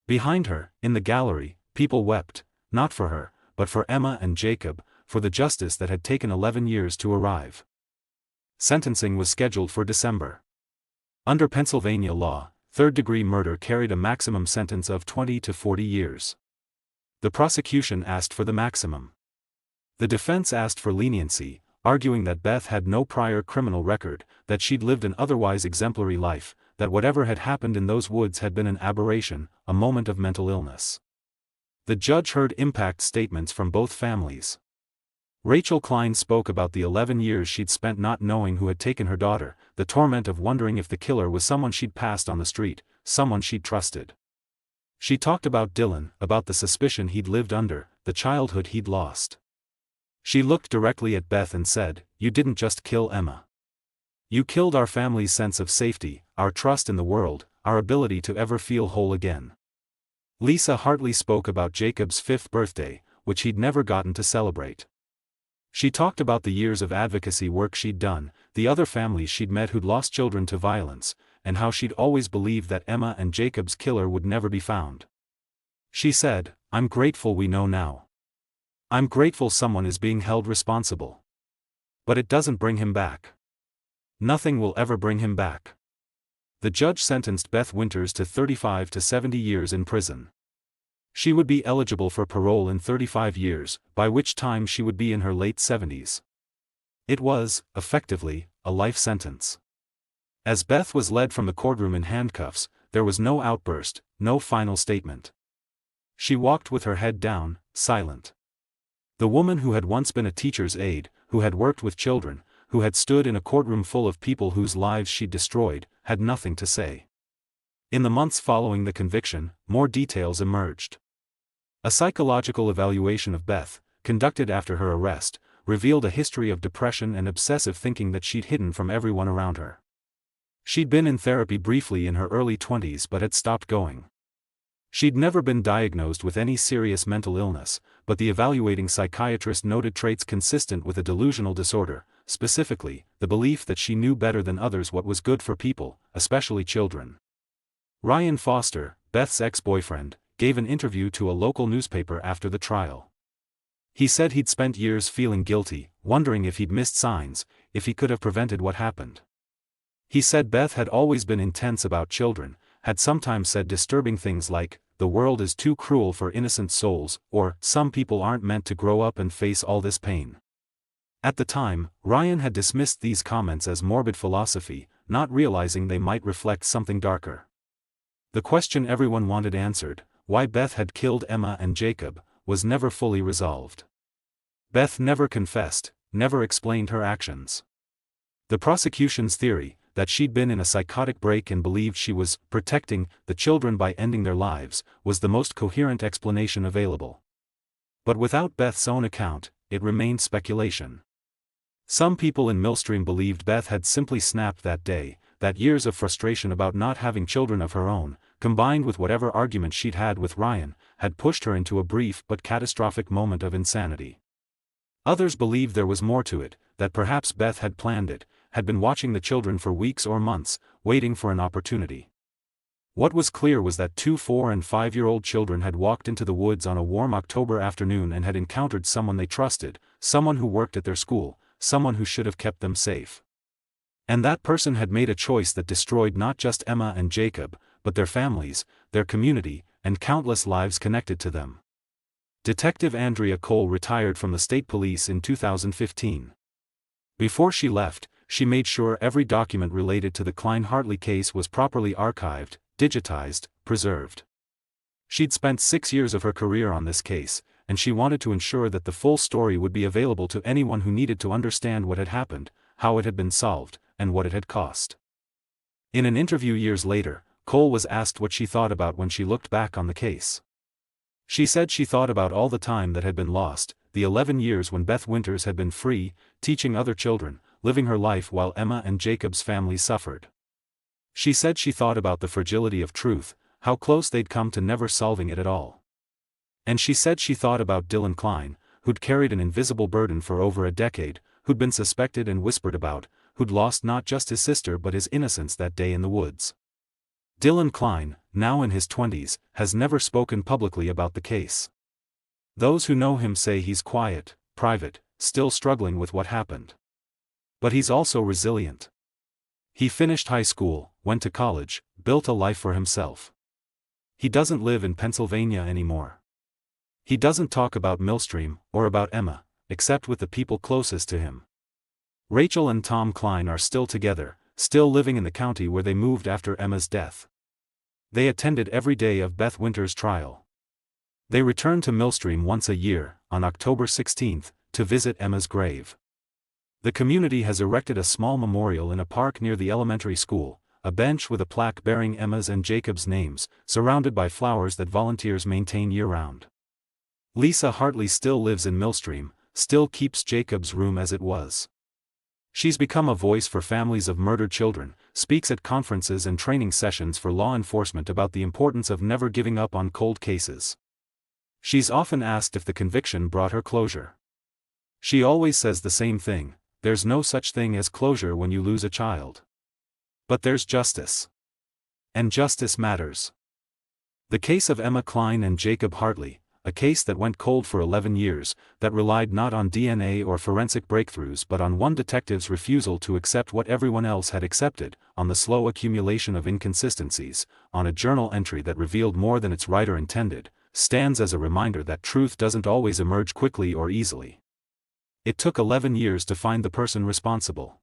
Behind her, in the gallery, people wept, not for her, but for Emma and Jacob, for the justice that had taken 11 years to arrive. Sentencing was scheduled for December. Under Pennsylvania law, third-degree murder carried a maximum sentence of 20 to 40 years. The prosecution asked for the maximum. The defense asked for leniency, arguing that Beth had no prior criminal record, that she'd lived an otherwise exemplary life, that whatever had happened in those woods had been an aberration, a moment of mental illness. The judge heard impact statements from both families. Rachel Kline spoke about the 11 years she'd spent not knowing who had taken her daughter, the torment of wondering if the killer was someone she'd passed on the street, someone she'd trusted. She talked about Dylan, about the suspicion he'd lived under, the childhood he'd lost. She looked directly at Beth and said, "You didn't just kill Emma. You killed our family's sense of safety, our trust in the world, our ability to ever feel whole again." Lisa Hartley spoke about Jacob's 5th birthday, which he'd never gotten to celebrate. She talked about the years of advocacy work she'd done, the other families she'd met who'd lost children to violence, and how she'd always believed that Emma and Jacob's killer would never be found. She said, "I'm grateful we know now. I'm grateful someone is being held responsible. But it doesn't bring him back. Nothing will ever bring him back." The judge sentenced Beth Winters to 35 to 70 years in prison. She would be eligible for parole in 35 years, by which time she would be in her late 70s. It was, effectively, a life sentence. As Beth was led from the courtroom in handcuffs, there was no outburst, no final statement. She walked with her head down, silent. The woman who had once been a teacher's aide, who had worked with children, who had stood in a courtroom full of people whose lives she'd destroyed, had nothing to say. In the months following the conviction, more details emerged. A psychological evaluation of Beth, conducted after her arrest, revealed a history of depression and obsessive thinking that she'd hidden from everyone around her. She'd been in therapy briefly in her early 20s but had stopped going. She'd never been diagnosed with any serious mental illness, but the evaluating psychiatrist noted traits consistent with a delusional disorder, specifically, the belief that she knew better than others what was good for people, especially children. Ryan Foster, Beth's ex-boyfriend, gave an interview to a local newspaper after the trial. He said he'd spent years feeling guilty, wondering if he'd missed signs, if he could have prevented what happened. He said Beth had always been intense about children, had sometimes said disturbing things like, "The world is too cruel for innocent souls," or, "Some people aren't meant to grow up and face all this pain." At the time, Ryan had dismissed these comments as morbid philosophy, not realizing they might reflect something darker. The question everyone wanted answered, why Beth had killed Emma and Jacob, was never fully resolved. Beth never confessed, never explained her actions. The prosecution's theory, that she'd been in a psychotic break and believed she was protecting the children by ending their lives, was the most coherent explanation available. But without Beth's own account, it remained speculation. Some people in Millstream believed Beth had simply snapped that day, that years of frustration about not having children of her own, combined with whatever argument she'd had with Ryan, had pushed her into a brief but catastrophic moment of insanity. Others believed there was more to it, that perhaps Beth had planned it, had been watching the children for weeks or months, waiting for an opportunity. What was clear was that 2 4- and 5-year-old children had walked into the woods on a warm October afternoon and had encountered someone they trusted, someone who worked at their school, someone who should have kept them safe. And that person had made a choice that destroyed not just Emma and Jacob, but their families, their community, and countless lives connected to them. Detective Andrea Cole retired from the state police in 2015. Before she left, she made sure every document related to the Kline Hartley case was properly archived, digitized, preserved. She'd spent 6 years of her career on this case, and she wanted to ensure that the full story would be available to anyone who needed to understand what had happened, how it had been solved, and what it had cost. In an interview years later, Cole was asked what she thought about when she looked back on the case. She said she thought about all the time that had been lost, the 11 years when Beth Winters had been free, teaching other children, living her life while Emma and Jacob's families suffered. She said she thought about the fragility of truth, how close they'd come to never solving it at all. And she said she thought about Dylan Kline, who'd carried an invisible burden for over a decade, who'd been suspected and whispered about, who'd lost not just his sister but his innocence that day in the woods. Dylan Kline, now in his 20s, has never spoken publicly about the case. Those who know him say he's quiet, private, still struggling with what happened. But he's also resilient. He finished high school, went to college, built a life for himself. He doesn't live in Pennsylvania anymore. He doesn't talk about Millstream, or about Emma, except with the people closest to him. Rachel and Tom Kline are still together, still living in the county where they moved after Emma's death. They attended every day of Beth Winters' trial. They returned to Millstream once a year, on October 16, to visit Emma's grave. The community has erected a small memorial in a park near the elementary school, a bench with a plaque bearing Emma's and Jacob's names, surrounded by flowers that volunteers maintain year-round. Lisa Hartley still lives in Millstream, still keeps Jacob's room as it was. She's become a voice for families of murdered children, speaks at conferences and training sessions for law enforcement about the importance of never giving up on cold cases. She's often asked if the conviction brought her closure. She always says the same thing: there's no such thing as closure when you lose a child. But there's justice. And justice matters. The case of Emma Kline and Jacob Hartley, a case that went cold for 11 years, that relied not on DNA or forensic breakthroughs but on one detective's refusal to accept what everyone else had accepted, on the slow accumulation of inconsistencies, on a journal entry that revealed more than its writer intended, stands as a reminder that truth doesn't always emerge quickly or easily. It took 11 years to find the person responsible.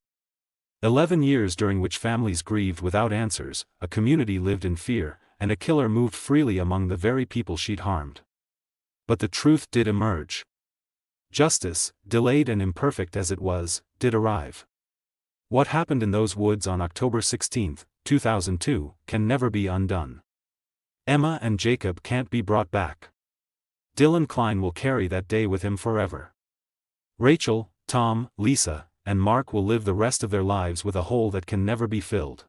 11 years during which families grieved without answers, a community lived in fear, and a killer moved freely among the very people she'd harmed. But the truth did emerge. Justice, delayed and imperfect as it was, did arrive. What happened in those woods on October 16, 2002, can never be undone. Emma and Jacob can't be brought back. Dylan Kline will carry that day with him forever. Rachel, Tom, Lisa, and Mark will live the rest of their lives with a hole that can never be filled.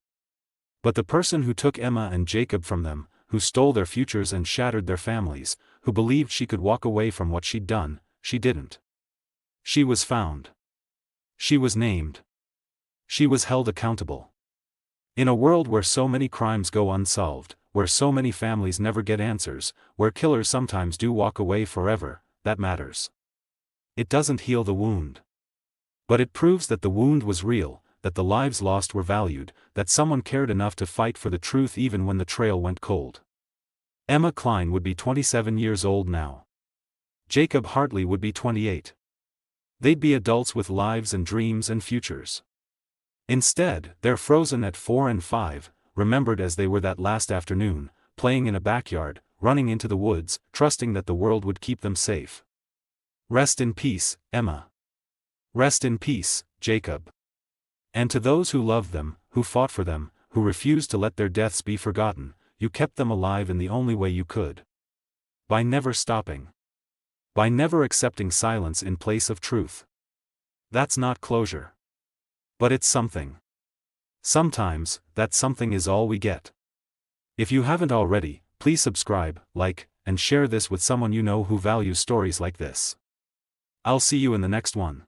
But the person who took Emma and Jacob from them, who stole their futures and shattered their families, who believed she could walk away from what she'd done, she didn't. She was found. She was named. She was held accountable. In a world where so many crimes go unsolved, where so many families never get answers, where killers sometimes do walk away forever, that matters. It doesn't heal the wound. But it proves that the wound was real, that the lives lost were valued, that someone cared enough to fight for the truth even when the trail went cold. Emma Kline would be 27 years old now. Jacob Hartley would be 28. They'd be adults with lives and dreams and futures. Instead, they're frozen at 4 and 5, remembered as they were that last afternoon, playing in a backyard, running into the woods, trusting that the world would keep them safe. Rest in peace, Emma. Rest in peace, Jacob. And to those who loved them, who fought for them, who refused to let their deaths be forgotten, you kept them alive in the only way you could. By never stopping. By never accepting silence in place of truth. That's not closure. But it's something. Sometimes, that something is all we get. If you haven't already, please subscribe, like, and share this with someone you know who values stories like this. I'll see you in the next one.